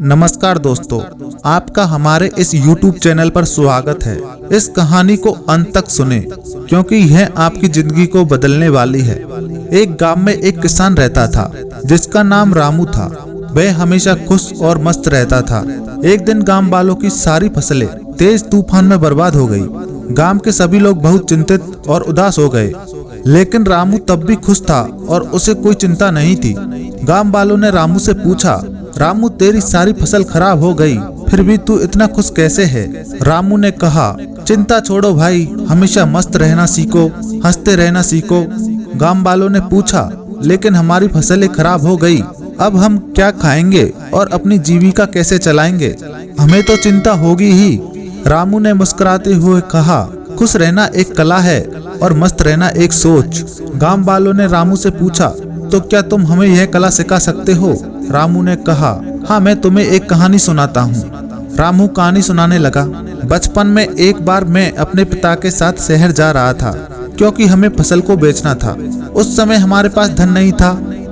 नमस्कार दोस्तों, आपका हमारे इस YouTube चैनल पर स्वागत है। इस कहानी को अंत तक सुने क्योंकि यह आपकी जिंदगी को बदलने वाली है। एक गांव में एक किसान रहता था जिसका नाम रामू था। वह हमेशा खुश और मस्त रहता था। एक दिन गांव वालों की सारी फसलें तेज तूफान में बर्बाद हो गई। गांव के सभी लोग बहुत चिंतित और उदास हो गए, लेकिन रामू तब भी खुश था और उसे कोई चिंता नहीं थी। गांव वालों ने रामू से पूछा, रामू तेरी सारी फसल खराब हो गई, फिर भी तू इतना खुश कैसे है? रामू ने कहा, चिंता छोड़ो भाई, हमेशा मस्त रहना सीखो, हंसते रहना सीखो। गांव वालों ने पूछा, लेकिन हमारी फसलें खराब हो गई, अब हम क्या खाएंगे और अपनी जीविका कैसे चलाएंगे? हमें तो चिंता होगी ही। रामू ने मुस्कुराते हुए कहा, खुश रहना एक कला है और मस्त रहना एक सोच। गांव वालों ने रामू से पूछा, तो क्या तुम हमें यह कला सिखा सकते हो? रामू ने कहा, हाँ, मैं तुम्हें एक कहानी सुनाता हूँ। रामू कहानी सुनाने लगा। बचपन में एक बार मैं अपने पिता के साथ शहर जा रहा था क्योंकि हमें फसल को बेचना था। उस समय हमारे पास धन नहीं था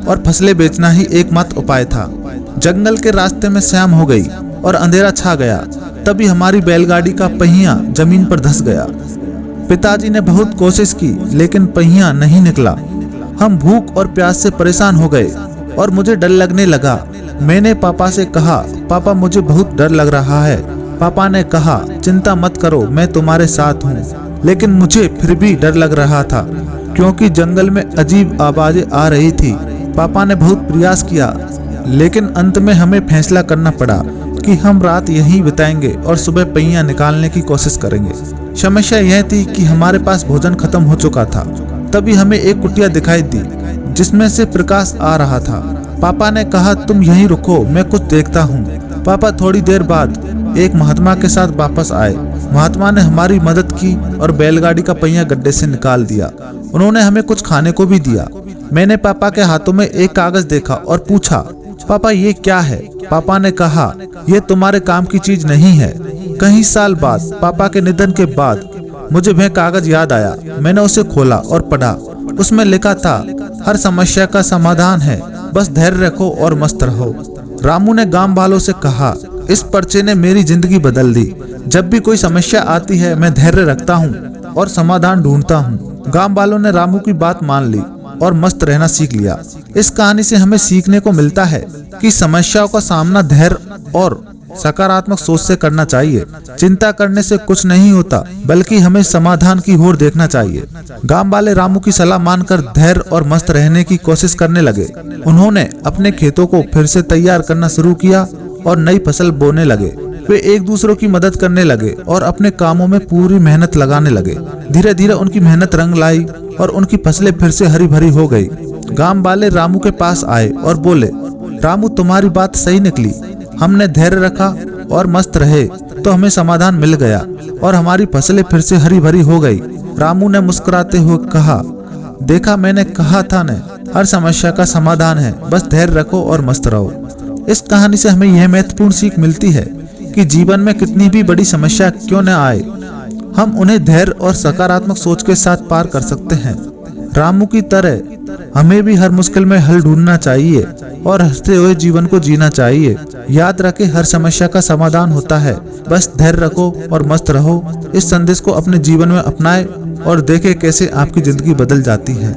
और फसलें बेचना ही एकमात्र उपाय था। जंगल के रास्ते में शाम हो गई और अंधेरा छा गया। तभी हमारी बैलगाड़ी का पहिया जमीन पर धंस गया। पिताजी ने बहुत कोशिश की, लेकिन पहिया नहीं निकला। हम भूख और प्यास से परेशान हो गए और मुझे डर लगने लगा। मैंने पापा से कहा, पापा मुझे बहुत डर लग रहा है। पापा ने कहा, चिंता मत करो, मैं तुम्हारे साथ हूँ। लेकिन मुझे फिर भी डर लग रहा था क्योंकि जंगल में अजीब आवाजें आ रही थी। पापा ने बहुत प्रयास किया, लेकिन अंत में हमें फैसला करना पड़ा कि हम रात यहीं बिताएंगे और सुबह पहिया निकालने की कोशिश करेंगे। समस्या यह थी कि हमारे पास भोजन खत्म हो चुका था। तभी हमें एक कुटिया दिखाई दी जिसमें से प्रकाश आ रहा था। पापा ने कहा, तुम यहीं रुको, मैं कुछ देखता हूँ। पापा थोड़ी देर बाद एक महात्मा के साथ वापस आए। महात्मा ने हमारी मदद की और बैलगाड़ी का पहिया गड्ढे से निकाल दिया। उन्होंने हमें कुछ खाने को भी दिया। मैंने पापा के हाथों में एक कागज देखा और पूछा, पापा ये क्या है? पापा ने कहा, ये तुम्हारे काम की चीज नहीं है। कई साल बाद, पापा के निधन के बाद, मुझे वह कागज याद आया। मैंने उसे खोला और पढ़ा। उसमें लिखा था, हर समस्या का समाधान है, बस धैर्य रखो और मस्त रहो। रामू ने गांव वालों से कहा, इस पर्चे ने मेरी जिंदगी बदल दी। जब भी कोई समस्या आती है, मैं धैर्य रखता हूँ और समाधान ढूंढता हूँ। गांव वालों ने रामू की बात मान ली और मस्त रहना सीख लिया। इस कहानी से हमें सीखने को मिलता है कि समस्याओं का सामना धैर्य और सकारात्मक सोच से करना चाहिए। चिंता करने से कुछ नहीं होता, बल्कि हमें समाधान की ओर देखना चाहिए। गांव वाले रामू की सलाह मानकर धैर्य और मस्त रहने की कोशिश करने लगे। उन्होंने अपने खेतों को फिर से तैयार करना शुरू किया और नई फसल बोने लगे। वे एक दूसरों की मदद करने लगे और अपने कामों में पूरी मेहनत लगाने लगे। धीरे धीरे उनकी मेहनत रंग लाई और उनकी फसलें फिर से हरी भरी हो गई। गांव वाले रामू के पास आए और बोले, रामू तुम्हारी बात सही निकली, हमने धैर्य रखा और मस्त रहे तो हमें समाधान मिल गया और हमारी फसलें फिर से हरी भरी हो गई। रामू ने मुस्कुराते हुए कहा, देखा, मैंने कहा था न, हर समस्या का समाधान है, बस धैर्य रखो और मस्त रहो। इस कहानी से हमें यह महत्वपूर्ण सीख मिलती है कि जीवन में कितनी भी बड़ी समस्या क्यों न आए, हम उन्हें धैर्य और सकारात्मक सोच के साथ पार कर सकते हैं। रामू की तरह हमें भी हर मुश्किल में हल ढूंढना चाहिए और हंसते हुए जीवन को जीना चाहिए। याद रखें, हर समस्या का समाधान होता है, बस धैर्य रखो और मस्त रहो। इस संदेश को अपने जीवन में अपनाएं और देखें कैसे आपकी जिंदगी बदल जाती है।